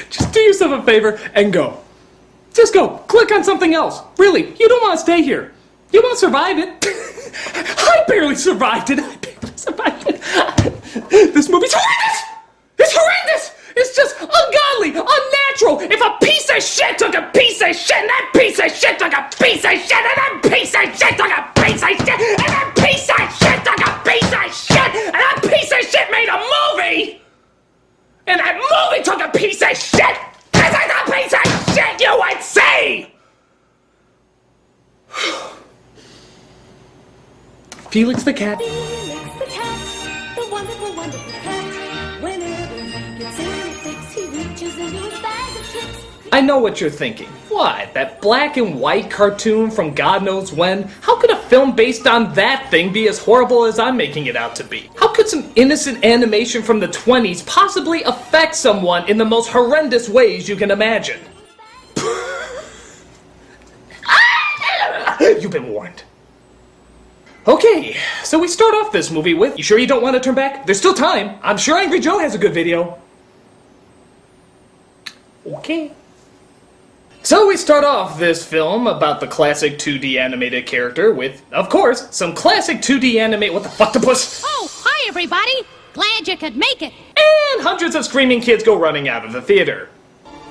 Just do yourself a favor and go. Just go. Click on something else. Really, you don't want to stay here. You won't survive it. I barely survived it. This movie's horrendous! It's horrendous! It's just ungodly, unnatural! If a piece of shit took a piece of shit, and that piece of shit took a piece of shit, and that piece of shit took a piece of shit, and that piece of shit took a piece of shit, and that piece of shit made a movie! And that movie took a piece of shit! This is a piece of shit you would see! Felix the cat. Felix the cat, the wonderful, wonderful cat. Whenever he gets in a fix, he reaches into his bag of tricks. I know what you're thinking. What? That black and white cartoon from God knows when? How could a film based on that thing be as horrible as I'm making it out to be? How could some innocent animation from the 20s possibly affect someone in the most horrendous ways you can imagine? You've been warned. Okay, so we start off this movie with, you sure you don't want to turn back? There's still time. I'm sure Angry Joe has a good video. Okay. So we start off this film about the classic 2D animated character with, of course, some classic 2D animate. What the fuck the puss? Oh, hi everybody! Glad you could make it. And hundreds of screaming kids go running out of the theater.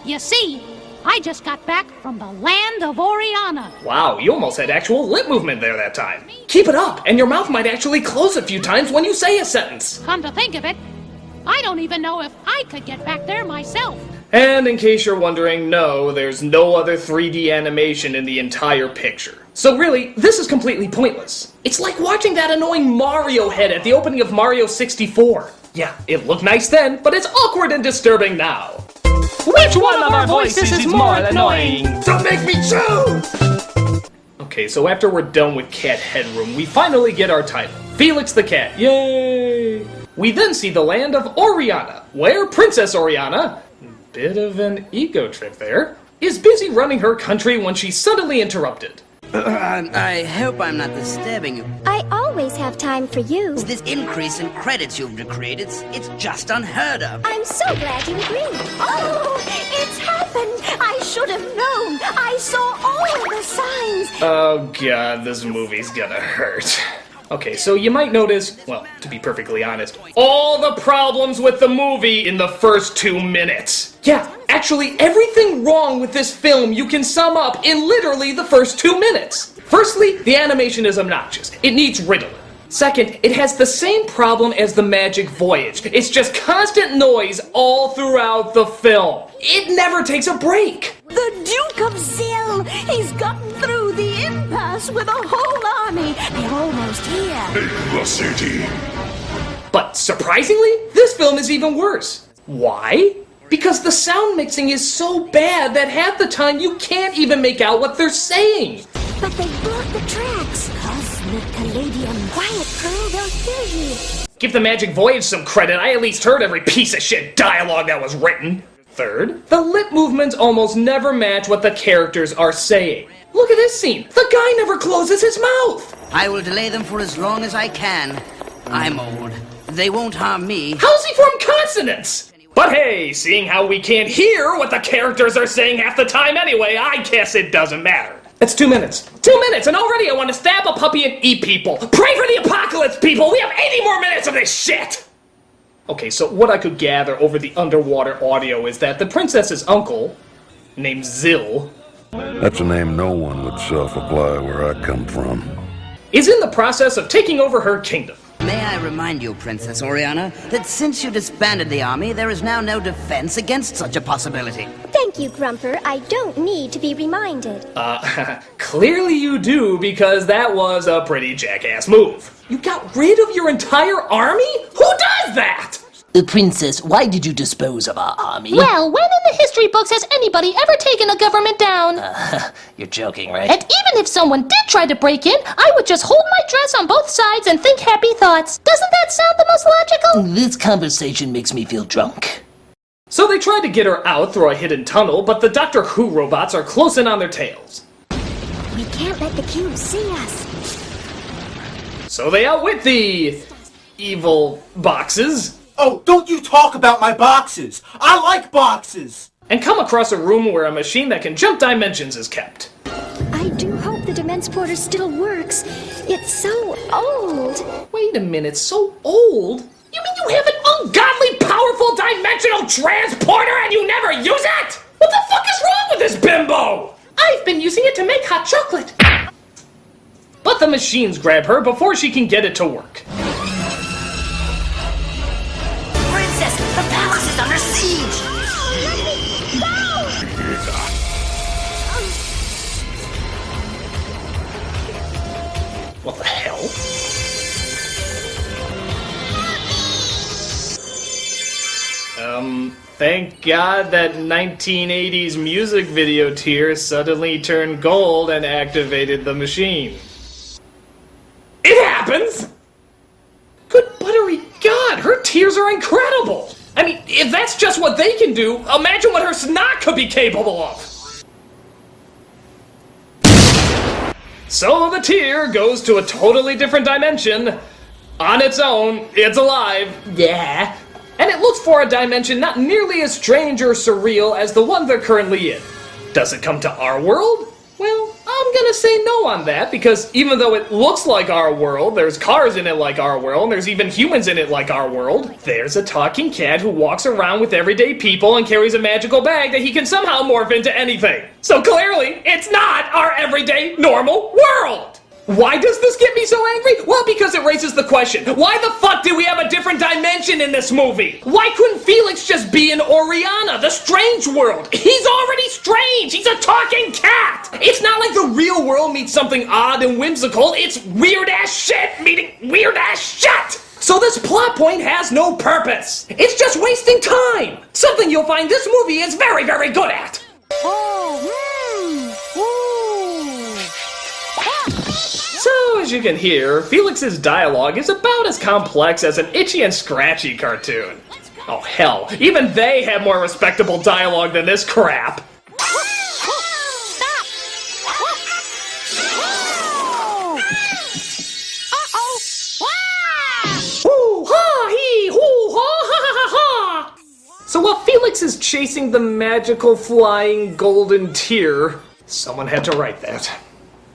You see, I just got back from the land of Oriana. Wow, you almost had actual lip movement there that time. Keep it up, and your mouth might actually close a few times when you say a sentence. Come to think of it, I don't even know if I could get back there myself. And in case you're wondering, no, there's no other 3D animation in the entire picture. So really, this is completely pointless. It's like watching that annoying Mario head at the opening of Mario 64. Yeah, it looked nice then, but it's awkward and disturbing now. Which one of our voices is more annoying? Don't make me choose! Okay, so after we're done with Cat Headroom, we finally get our title, Felix the Cat. Yay! We then see the land of Oriana, where Princess Oriana, bit of an ego trip there, is busy running her country when she's suddenly interrupted. I hope I'm not disturbing you. I always have time for you. This increase in credits you've decreed, it's just unheard of. I'm so glad you agree. Oh, it's happened. I should have known. I saw all the signs. Oh god, this movie's gonna hurt. Okay, so you might notice, well, to be perfectly honest, all the problems with the movie in the first 2 minutes. Yeah, actually everything wrong with this film you can sum up in literally the first 2 minutes. Firstly, the animation is obnoxious. It needs riddling. Second, it has the same problem as The Magic Voyage. It's just constant noise all throughout the film. It never takes a break. The Duke of Zill, he's gotten through the impasse with a whole army. They're almost here. Take the city. But surprisingly, this film is even worse. Why? Because the sound mixing is so bad that half the time you can't even make out what they're saying. But they blocked the tracks. Cosmic Caladium. Quiet, Pearl, they'll hear you. Give The Magic Voyage some credit. I at least heard every piece of shit dialogue that was written. Third, the lip movements almost never match what the characters are saying. Look at this scene. The guy never closes his mouth. I will delay them for as long as I can. I'm old. They won't harm me. How's he form consonants? But hey, seeing how we can't hear what the characters are saying half the time anyway, I guess it doesn't matter. It's 2 minutes. 2 minutes, and already I want to stab a puppy and eat people. Pray for the apocalypse, people! We have 80 more minutes of this shit! Okay, so what I could gather over the underwater audio is that the princess's uncle, named Zill, That's a name no one would self-apply where I come from. is in the process of taking over her kingdom. May I remind you, Princess Oriana, that since you disbanded the army, there is now no defense against such a possibility. Thank you, Grumper. I don't need to be reminded. Clearly you do, because that was a pretty jackass move. You got rid of your entire army? Who does that? Princess, why did you dispose of our army? Well, when in the history books has anybody ever taken a government down? You're joking, right? And even if someone did try to break in, I would just hold my dress on both sides and think happy thoughts. Doesn't that sound the most logical? This conversation makes me feel drunk. So they tried to get her out through a hidden tunnel, but the Doctor Who robots are close in on their tails. We can't let the cube see us. So they outwit the evil boxes. Oh, don't you talk about my boxes! I like boxes! and come across a room where a machine that can jump dimensions is kept. I do hope the Dimensporter still works. It's so old. Wait a minute, so old? You mean you have an ungodly powerful dimensional transporter and you never use it? What the fuck is wrong with this bimbo? I've been using it to make hot chocolate. But the machines grab her before she can get it to work. Princess, the palace is under siege! What the hell? Thank God that 1980s music video tier suddenly turned gold and activated the machine. It happens! Good buttery God, her tears are incredible! I mean, if that's just what they can do, imagine what her snot could be capable of! So the tear goes to a totally different dimension. On its own, it's alive, yeah. And it looks for a dimension not nearly as strange or surreal as the one they're currently in. Does it come to our world? Well, I'm gonna say no on that, because even though it looks like our world, there's cars in it like our world, and there's even humans in it like our world, there's a talking cat who walks around with everyday people and carries a magical bag that he can somehow morph into anything. So clearly, it's not our everyday, normal world! Why does this get me so angry? Well, because it raises the question, why the fuck do we have a different dimension in this movie? Why couldn't Felix just be in Oriana, the strange world? He's already strange! He's a talking cat! It's not like the real world meets something odd and whimsical, it's weird-ass shit meeting weird-ass shit! So this plot point has no purpose. It's just wasting time! Something you'll find this movie is very, very good at! So, as you can hear, Felix's dialogue is about as complex as an Itchy and Scratchy cartoon. Oh hell, even they have more respectable dialogue than this crap. So while Felix is chasing the magical flying golden tear, someone had to write that.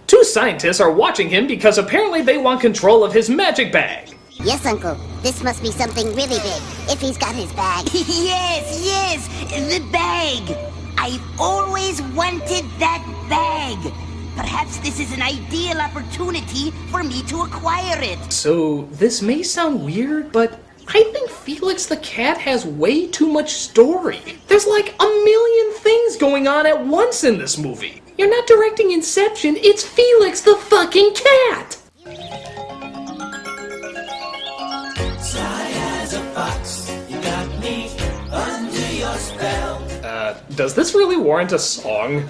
Two scientists are watching him because apparently they want control of his magic bag. Yes, Uncle. This must be something really big, if he's got his bag. Yes, the bag! I've always wanted that bag! Perhaps this is an ideal opportunity for me to acquire it. So, this may sound weird, but I think Felix the cat has way too much story. There's like a million things going on at once in this movie. You're not directing Inception, it's Felix the fucking cat! Sly as a fox, you got me under your spell. Does this really warrant a song?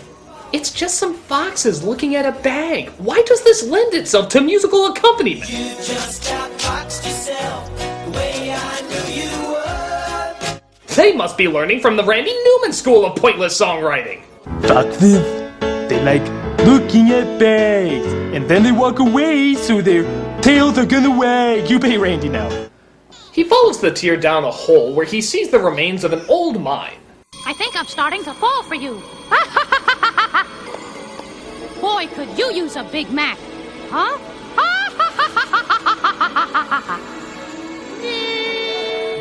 It's just some foxes looking at a bag. Why does this lend itself to musical accompaniment? You just outfoxed yourself the way I knew you would. They must be learning from the Randy Newman School of Pointless Songwriting. Foxes, they like looking at bags, and then they walk away so their tails are gonna wag. You pay Randy now. He follows the tear down a hole where he sees the remains of an old mine. I think I'm starting to fall for you. Boy, could you use a Big Mac. Huh?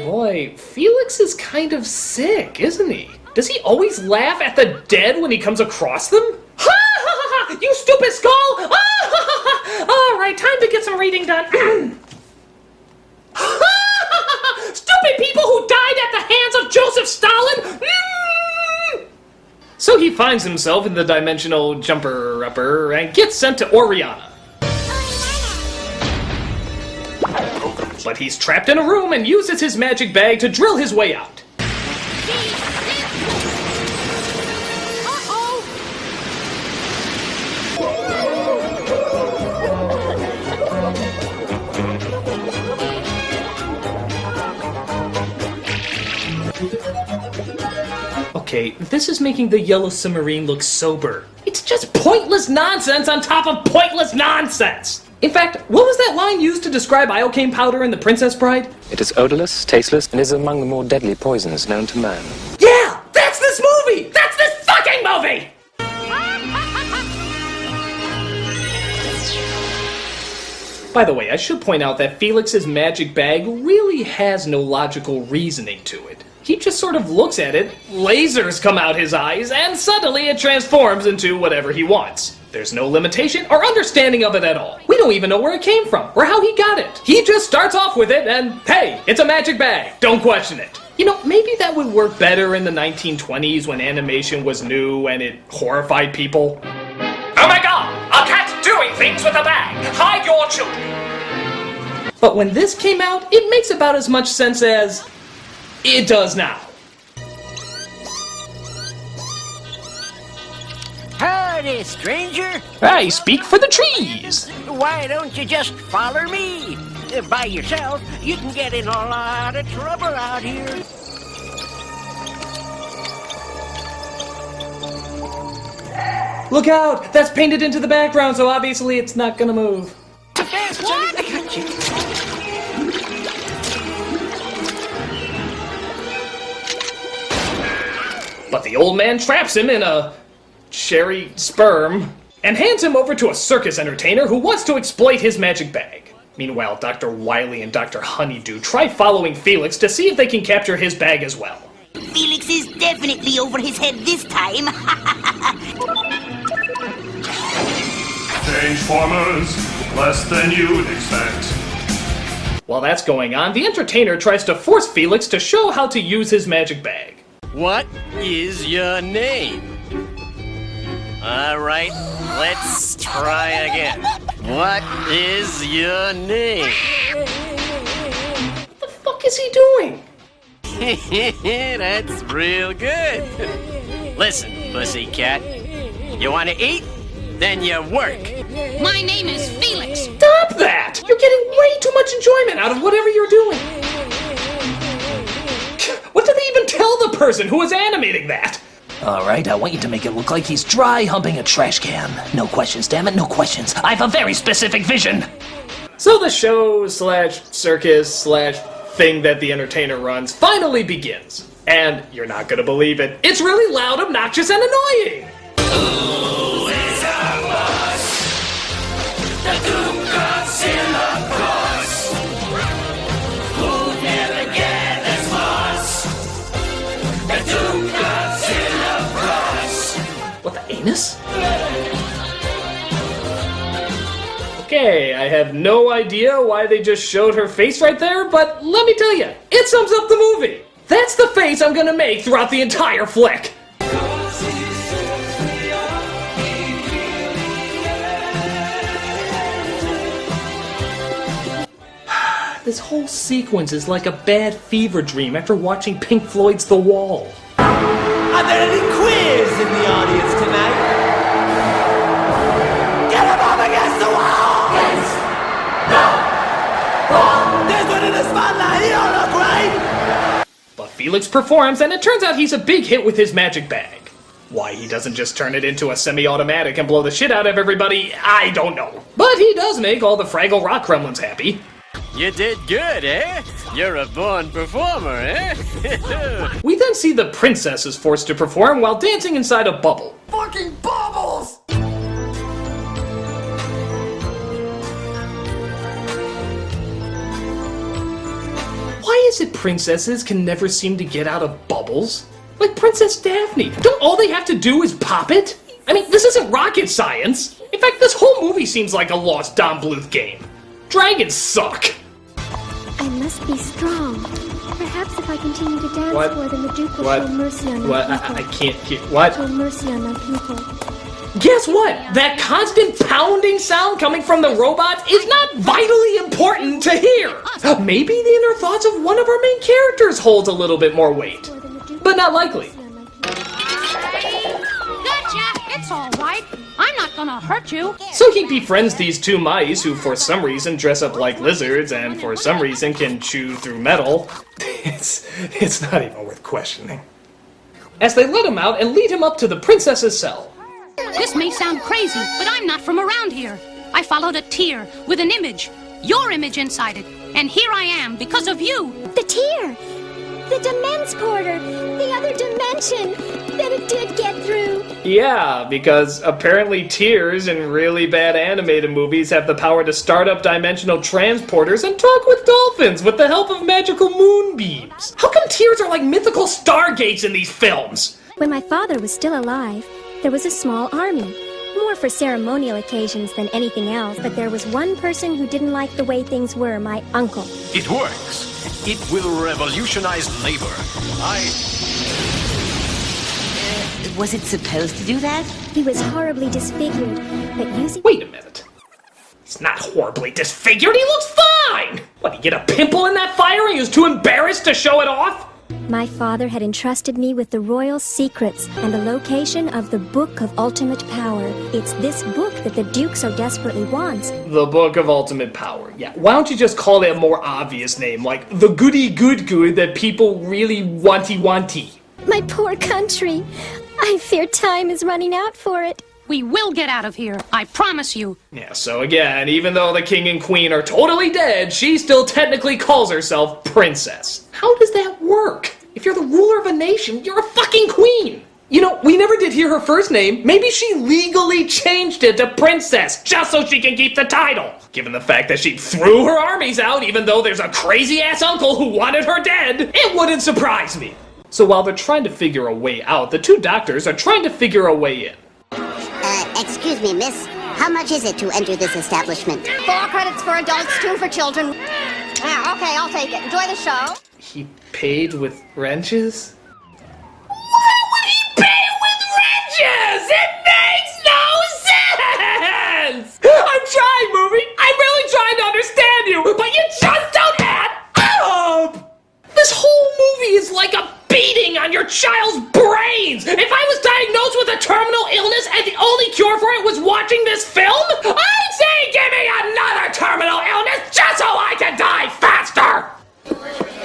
Boy, Felix is kind of sick, isn't he? Does he always laugh at the dead when he comes across them? Ha ha ha ha! You stupid skull! Ah, ha, ha, ha. All right, time to get some reading done. Ha, ha, ha, ha. Stupid people who died at the hands of Joseph Stalin! So he finds himself in the dimensional jumper-upper and gets sent to Oriana. But he's trapped in a room and uses his magic bag to drill his way out. Okay, this is making the yellow submarine look sober. It's just pointless nonsense on top of pointless nonsense! In fact, what was that line used to describe iocane powder in The Princess Bride? It is odorless, tasteless, and is among the more deadly poisons known to man. Yeah! That's this movie! By the way, I should point out that Felix's magic bag really has no logical reasoning to it. He just sort of looks at it, lasers come out his eyes, and suddenly it transforms into whatever he wants. There's no limitation or understanding of it at all. We don't even know where it came from or how he got it. He just starts off with it and, hey, it's a magic bag. Don't question it. You know, maybe that would work better in the 1920s when animation was new and it horrified people. Oh my god, a cat doing things with a bag. Hide your children. But when this came out, it makes about as much sense as it does now. Howdy, stranger. I speak for the trees. Why don't you just follow me? By yourself, you can get in a lot of trouble out here. Look out! That's painted into the background, so obviously it's not gonna move. What? I got you. But the old man traps him in a cherry sperm and hands him over to a circus entertainer who wants to exploit his magic bag. Meanwhile, Dr. Wily and Dr. Honeydew try following Felix to see if they can capture his bag as well. Felix is definitely over his head this time. Strange formers, less than you'd expect. While that's going on, the entertainer tries to force Felix to show how to use his magic bag. What is your name? All right, let's try again. What is your name? What the fuck is he doing? That's real good. Listen, pussycat. You want to eat? Then you work. My name is Felix. Stop that! You're getting way too much enjoyment out of whatever you're doing. What did they even tell the person who was animating that? Alright, I want you to make it look like he's dry humping a trash can. No questions, damn it, no questions. I have a very specific vision. So the show slash circus slash thing that the entertainer runs finally begins. And you're not gonna believe it. It's really loud, obnoxious, and annoying. Who is our boss? The Duke of Syracuse. Who never gathers moss? The Duke of Syracuse. What, the anus? Okay, I have no idea why they just showed her face right there, but let me tell you, it sums up the movie. That's the face I'm gonna make throughout the entire flick. This whole sequence is like a bad fever dream after watching Pink Floyd's The Wall. Are there any queers in the audience tonight? Get him up against the wall! Yes! No! Wrong! There's one in the spotlight, he don't look right! But Felix performs, and it turns out he's a big hit with his magic bag. Why he doesn't just turn it into a semi-automatic and blow the shit out of everybody, I don't know. But he does make all the Fraggle Rock gremlins happy. You did good, eh? You're a born performer, eh? We then see the princess is forced to perform while dancing inside a bubble. Fucking bubbles! Why is it princesses can never seem to get out of bubbles? Like Princess Daphne. Don't all they have to do is pop it? I mean, this isn't rocket science. In fact, this whole movie seems like a lost Don Bluth game. Dragons suck. I must be strong. Perhaps if I continue to dance What? for them, the Duke will What? show mercy on What? my people. I can't hear. What? Show mercy on my people. Guess what? That constant pounding sound coming from the robots is not vitally important to hear. Maybe the inner thoughts of one of our main characters holds a little bit more weight. But not likely. Gotcha! It's all right. I'm not gonna hurt you. So he befriends these two mice who for some reason dress up like lizards and for some reason can chew through metal. It's not even worth questioning. As they let him out and lead him up to the princess's cell. This may sound crazy, but I'm not from around here. I followed a tear with an image, your image inside it, and here I am because of you. The tear! The Dimensporter! The other dimension that it did get through! Yeah, because apparently tears in really bad animated movies have the power to start up dimensional transporters and talk with dolphins with the help of magical moonbeams. How come tears are like mythical stargates in these films? When my father was still alive, there was a small army. More for ceremonial occasions than anything else, but there was one person who didn't like the way things were, my uncle. It works. It will revolutionize labor. Was it supposed to do that? He was horribly disfigured, but using... Wait a minute. He's not horribly disfigured, he looks fine! What, he get a pimple in that fire and he was too embarrassed to show it off? My father had entrusted me with the royal secrets and the location of the Book of Ultimate Power. It's this book that the Duke so desperately wants. The Book of Ultimate Power, yeah. Why don't you just call it a more obvious name, like the goody good that people really wanty? My poor country. I fear time is running out for it. We will get out of here, I promise you. Yeah, so again, even though the king and queen are totally dead, she still technically calls herself princess. How does that work? If you're the ruler of a nation, you're a fucking queen! You know, we never did hear her first name. Maybe she legally changed it to princess, just so she can keep the title. Given the fact that she threw her armies out, even though there's a crazy-ass uncle who wanted her dead, it wouldn't surprise me. So while they're trying to figure a way out, the two doctors are trying to figure a way in. Excuse me, miss. How much is it to enter this establishment? 4 credits for adults, 2 for children. Yeah, okay, I'll take it. Enjoy the show. He paid with wrenches? Why would he pay with wrenches? It makes no sense! I'm trying, movie! I'm really trying to understand you, but you just don't add up! This whole movie is like a beating on your child's brains! If I was diagnosed with a terminal illness and the only cure for it was watching this film, I'd say give me another terminal illness just so I can die faster!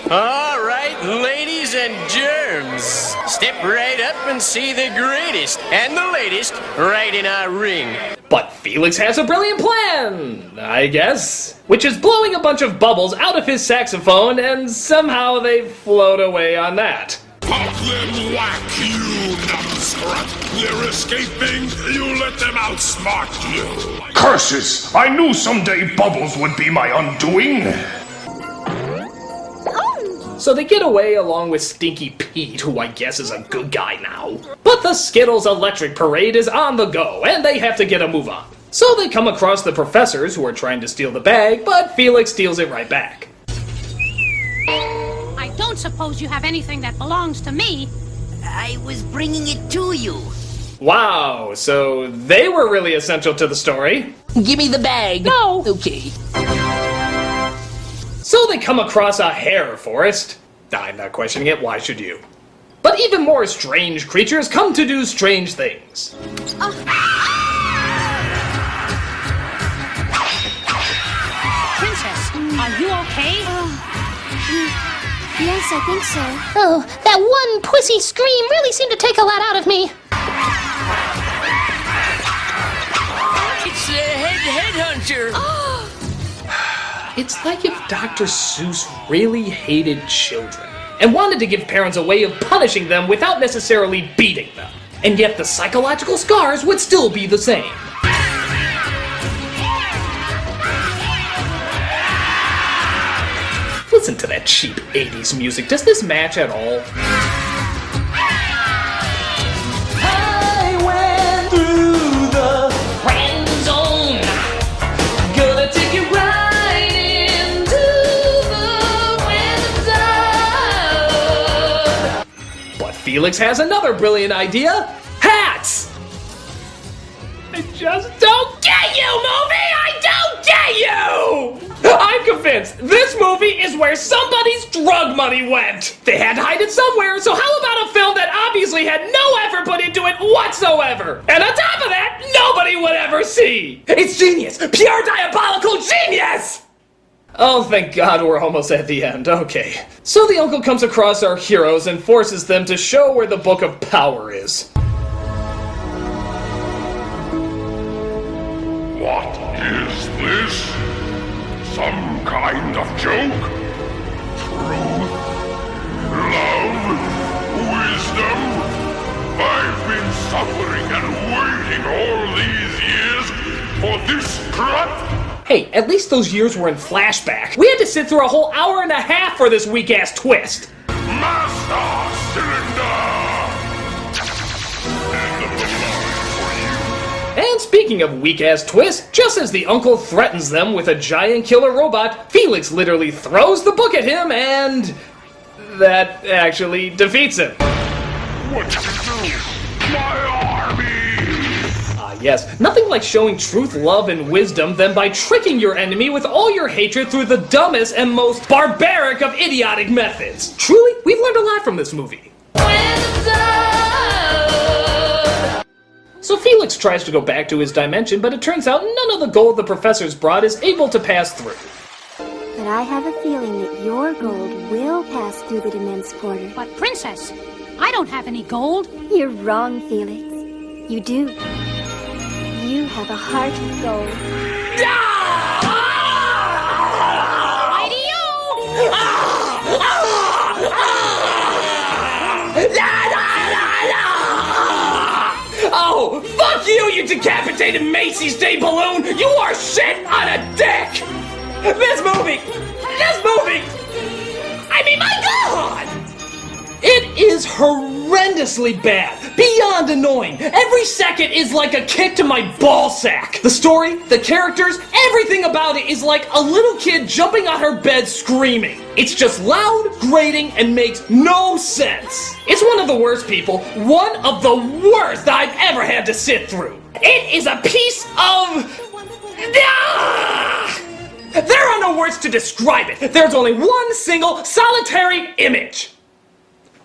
All right, ladies and germs, step right up and see the greatest and the latest right in our ring. But Felix has a brilliant plan, I guess, which is blowing a bunch of bubbles out of his saxophone, and somehow they float away on that. Pop them whack, you numbskull! They're escaping, you let them outsmart you! Curses! I knew someday bubbles would be my undoing! So they get away along with Stinky Pete, who I guess is a good guy now. But the Skittles Electric Parade is on the go, and they have to get a move on. So they come across the professors who are trying to steal the bag, but Felix steals it right back. I don't suppose you have anything that belongs to me. I was bringing it to you. Wow, so they were really essential to the story. Give me the bag. No. Okay. So they come across a hare forest. I'm not questioning it, why should you? But even more strange creatures come to do strange things. Princess, are you okay? Yes, I think so. Oh, that one pussy scream really seemed to take a lot out of me. It's a headhunter. It's like if Dr. Seuss really hated children and wanted to give parents a way of punishing them without necessarily beating them. And yet the psychological scars would still be the same. Listen to that cheap 80s music. Does this match at all? I went through the friend zone. Gonna take you right into the friend zone. But Felix has another brilliant idea. Hats! I just don't get you, movie! I don't get you! I'm convinced this movie is where somebody's drug money went. They had to hide it somewhere, so how about a film that obviously had no effort put into it whatsoever? And on top of that, nobody would ever see. It's genius! Pure diabolical genius! Oh, thank God we're almost at the end. Okay. So the uncle comes across our heroes and forces them to show where the Book of Power is. What is this? Some kind of joke? Truth? Hey, at least those years were in flashback. We had to sit through a whole hour and a half for this weak-ass twist. Master Cylinder! And speaking of weak-ass twists, just as the uncle threatens them with a giant killer robot, Felix literally throws the book at him and... that actually defeats him. What did you do? My army! Yes, nothing like showing truth, love, and wisdom than by tricking your enemy with all your hatred through the dumbest and most barbaric of idiotic methods. Truly, we've learned a lot from this movie. So Felix tries to go back to his dimension, but it turns out none of the gold the professor's brought is able to pass through. But I have a feeling that your gold will pass through the immense portal. But Princess, I don't have any gold. You're wrong, Felix. You do. You have a heart of gold. Oh, fuck you, you decapitated Macy's Day balloon! You are shit on a dick! This movie! I mean, my God! It is horrendously bad, beyond annoying. Every second is like a kick to my ballsack. The story, the characters, everything about it is like a little kid jumping on her bed screaming. It's just loud, grating, and makes no sense. It's one of the worst, people. One of the worst I've ever had to sit through. It is a piece of... There are no words to describe it. There's only one single, solitary image.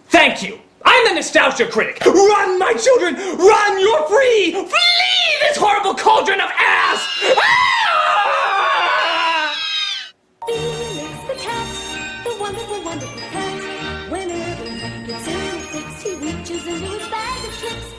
Thank you. I'm the Nostalgia Critic. Run, my children! Run! You're free! Flee this horrible cauldron of ass! Ah! Felix the cat, the wonderful, wonderful cat. Whenever he gets in a fix, he reaches into his bag of tricks